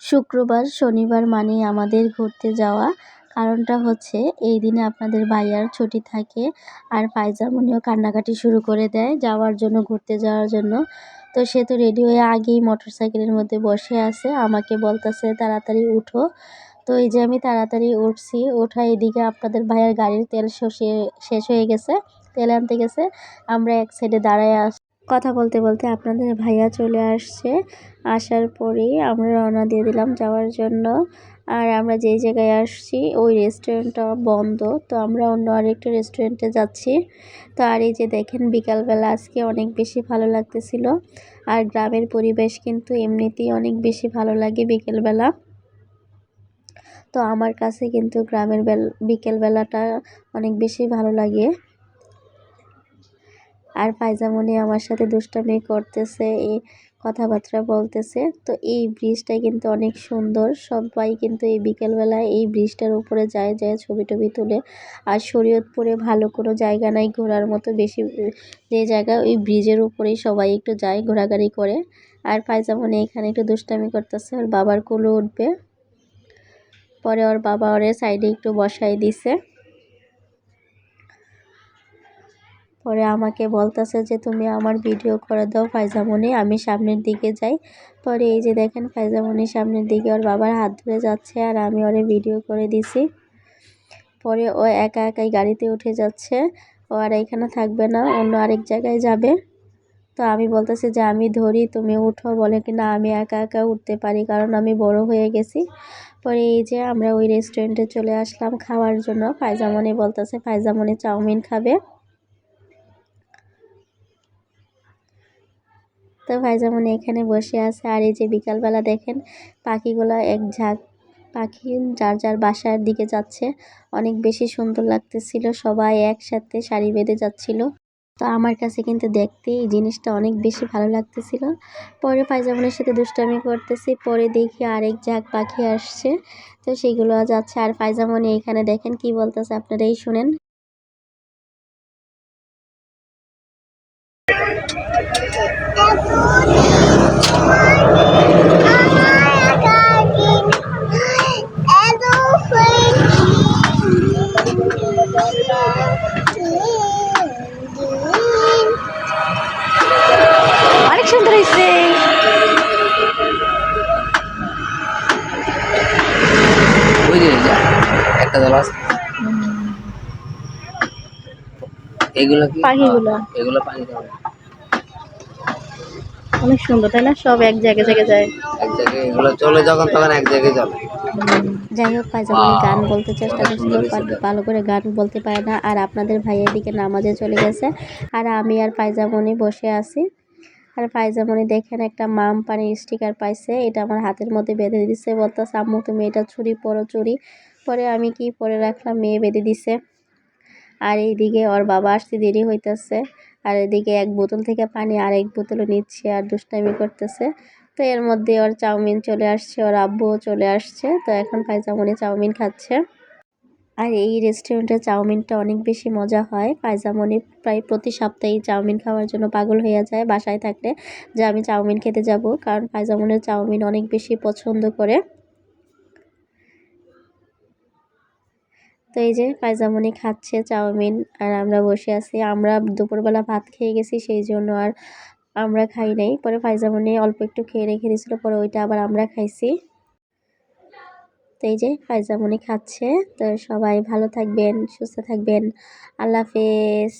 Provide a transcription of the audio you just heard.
শুক্রবার শনিবার মানেই আমাদের ঘুরতে যাওয়া। কারণটা হচ্ছে এই দিনে আপনাদের ভাইয়ার ছুটি থাকে আর পায়জামনিও কান্নাকাটি শুরু করে দেয় যাওয়ার জন্য, ঘুরতে যাওয়ার জন্য। তো সে তো রেডি হয়ে আগেই মোটরসাইকেলের মধ্যে বসে আছে, আমাকে বলতেছে তাড়াতাড়ি উঠো। তো এই যে আমি তাড়াতাড়ি উঠছি, ওঠা এদিকে আপনাদের ভাইয়ার গাড়ির তেল শেষ হয়ে গেছে, তেল আনতে গেছে। আমরা এক সাইডে দাঁড়ায় কথা বলতে বলতে আপনাদের ভাইয়া চলে আসছে। আসার পরেই আমরা রওনা দিয়ে দিলাম যাওয়ার জন্য। আর আমরা যেই জায়গায় আসছি ওই রেস্টুরেন্টটা বন্ধ, তো আমরা অন্য আরেকটা রেস্টুরেন্টে যাচ্ছি। তো আর এই যে দেখেন বিকালবেলা আজকে অনেক বেশি ভালো লাগতেছিল। আর গ্রামের পরিবেশ কিন্তু এমনিতেই অনেক বেশি ভালো লাগে বিকেলবেলা। তো আমার কাছে কিন্তু গ্রামের বিকেলবেলাটা অনেক বেশি ভালো লাগে। আর পায়জামনি আমার সাথে দুষ্টামি করতেছে, এই কথাবার্তা বলতেছে। তো এই ব্রিজটা কিন্তু অনেক সুন্দর, সবাই কিন্তু এই বিকেলবেলায় এই ব্রিজটার উপরে যায় ছবি টবি তুলে। আর শরীয়তপুরে ভালো কোনো জায়গা নাই ঘোরার মতো, বেশি যে জায়গা ওই ব্রিজের উপরেই সবাই একটু যায় ঘোরাঘুরি করে। আর পায়জামনি এখানে একটু দুষ্টামি করতেছে, ওর বাবার কোলে উঠবে। পরে ওর বাবা ওরে সাইডে একটু বসাই দিছে। পরে আমাকে বলতেছে যে তুমি আমার ভিডিও করে দাও পায়জামনি, আমি সামনের দিকে যাই। পরে এই যে দেখেন পায়জামনি সামনের দিকে ওর বাবার হাত ধরে যাচ্ছে আর আমি ওরে ভিডিও করে দিছি। পরে ও একা একাই গাড়িতে উঠে যাচ্ছে, ও আর এখানে থাকবে না, অন্য আরেক জায়গায় যাবে। তো আমি বলতেছি যে আমি ধরি, তুমি উঠো। বলে কি না, আমি একা একা উঠতে পারি, কারণ আমি বড় হয়ে গেছি। পরে এই যে আমরা ওই রেস্টুরেন্টে চলে আসলাম খাওয়ার জন্য। পায়জামনি বলতেছে পায়জামনি চাউমিন খাবে। তো পায়জামনি এখানে বসে আছে। আর এই যে বিকালবেলা দেখেন পাখিগুলো এক ঝাঁক পাখি যার যার বাসার দিকে যাচ্ছে, অনেক বেশি সুন্দর লাগতেছিল, সবাই একসাথে সারি বেঁধে যাচ্ছিল। তো আমার কাছে কিন্তু দেখতে এই জিনিসটা অনেক বেশি ভালো লাগতেছিল। পরে পায়জামনির সাথে দুষ্টামি করতেছি, পরে দেখি আরেক ঝাঁক পাখি আসছে, তো সেগুলো যাচ্ছে। আর পায়জামনি এখানে দেখেন কি বলতেছে, আপনারাই শুনেন। অনেক সুন্দর হয়েছে। একটা দল আছে এগুলো কি পাখিগুলো এগুলো পানি খাবে অনেক সুন্দর, তাই না? সব এক জায়গায় জায়গায় যায়, এক জায়গায়, এগুলো চলে যখন তখন এক জায়গায় চলে। যাই হোক পায়জামনি গান বলতে চেষ্টা অনেক করছিল, সুন্দর বাট হয়েছে। ভালো করে গান বলতে পারে না। আর আপনাদের ভাইয়ের দিকে নামাজে চলে গেছে, আর আমি আর পায়জামনি বসে আছি। আর পায়জামনি দেখেন একটা মাম পানির স্টিকার পাইছে, এটা আমার হাতের মধ্যে বেঁধে দিছে, বলতেছে আম্মু তুমি এটা চুরি পরো চুরি। পরে আমি কি পরে রাখলাম, মেয়ে বেঁধে দিছে। আর এইদিকে ওর বাবা আসতে দেরি হইতেছে, আর এদিকে এক বোতল থেকে পানি আর এক বোতলও নিচ্ছে আর দুষ্টামি করতেছে। তো এর মধ্যে ওর চাউমিন চলে আসছে, ওর আব্বুও চলে আসছে। তো এখন পায়জামনি চাউমিন খাচ্ছে। আর এই রেস্টুরেন্টের চাউমিনটা অনেক বেশি মজা হয়। পায়জামনি প্রায় প্রতি সপ্তাহেই চাউমিন খাওয়ার জন্য পাগল হয়ে যায় বাসায় থাকলে, যে আমি চাউমিন খেতে যাব, কারণ পায়জামনির চাউমিন অনেক বেশি পছন্দ করে। তো এই যে পায়জামনি খাচ্ছে চাউমিন আর আমরা বসে আছি। আমরা দুপুরবেলা ভাত খেয়ে গেছি, সেই জন্য আর আমরা খাই নাই। পরে পায়জামনি অল্প একটু খেয়ে রেখে দিয়েছিল, পরে ওইটা আবার আমরা খাইছি। তো এই যে পায়জামনি খাচ্ছে। তো সবাই ভালো থাকবেন, সুস্থ থাকবেন। আল্লাহ হাফেজ।